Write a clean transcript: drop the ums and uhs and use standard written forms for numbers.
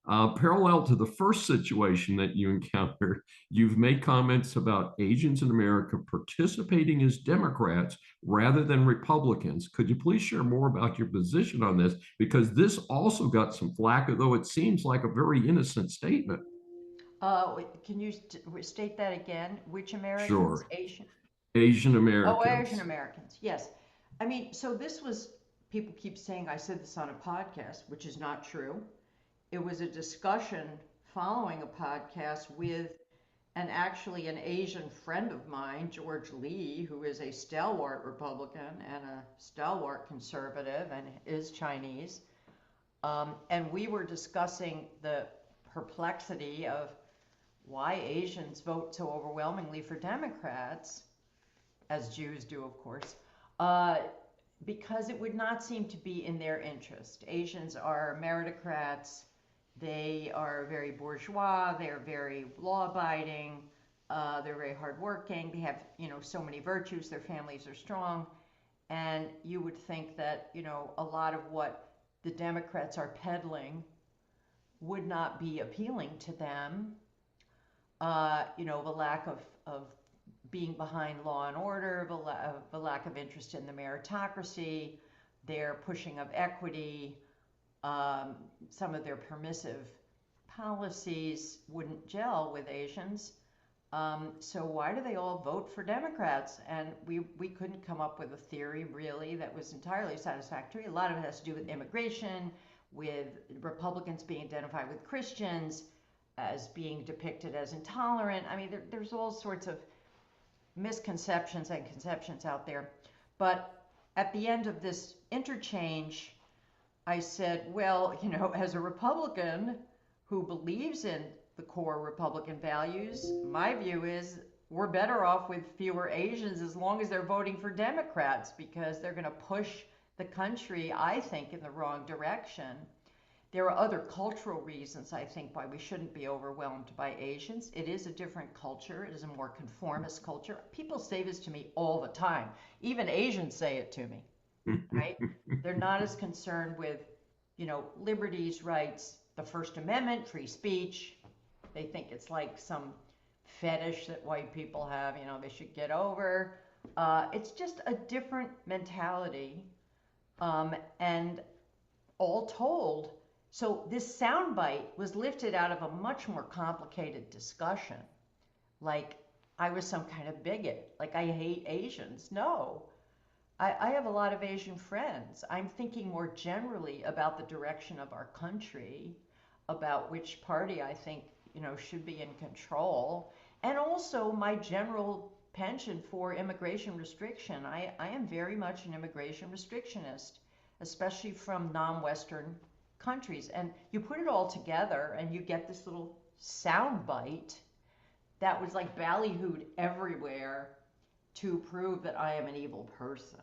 Parallel to the first situation that you encountered, you've made comments about Asians in America participating as Democrats rather than Republicans. Could you please share more about your position on this? Because this also got some flack, although it seems like a very innocent statement. Can you state that again? Which Americans? Sure. Asian? Asian Oh, Asian Americans. Americans. Yes. I mean, so this was, people keep saying I said this on a podcast, which is not true. It was a discussion following a podcast with actually an Asian friend of mine, George Lee, who is a stalwart Republican and a stalwart conservative and is Chinese. And we were discussing the perplexity of why Asians vote so overwhelmingly for Democrats, as Jews do, of course, uh, because it would not seem to be in their interest. Asians are meritocrats. They are very bourgeois. They're very law-abiding. They're very hardworking. They have, so many virtues. Their families are strong. And you would think that, a lot of what the Democrats are peddling would not be appealing to them. The lack of being behind law and order, the lack of interest in the meritocracy, their pushing of equity, some of their permissive policies wouldn't gel with Asians. So why do they all vote for Democrats? And we couldn't come up with a theory really that was entirely satisfactory. A lot of it has to do with immigration, with Republicans being identified with Christians, as being depicted as intolerant. I mean, there's all sorts of misconceptions and conceptions out there. But at the end of this interchange, I said, well, as a Republican who believes in the core Republican values, my view is we're better off with fewer Asians as long as they're voting for Democrats, because they're going to push the country, I think, in the wrong direction. There are other cultural reasons, I think, why we shouldn't be overwhelmed by Asians. It is a different culture. It is a more conformist culture. People say this to me all the time. Even Asians say it to me, right? They're not as concerned with, liberties, rights, the First Amendment, free speech. They think it's like some fetish that white people have, they should get over. It's just a different mentality. And all told, so this soundbite was lifted out of a much more complicated discussion. Like I was some kind of bigot, like I hate Asians. No, I have a lot of Asian friends. I'm thinking more generally about the direction of our country, about which party I think, should be in control, and also my general penchant for immigration restriction. I am very much an immigration restrictionist, especially from non-Western countries. And you put it all together and you get this little sound bite that was like ballyhooed everywhere to prove that I am an evil person.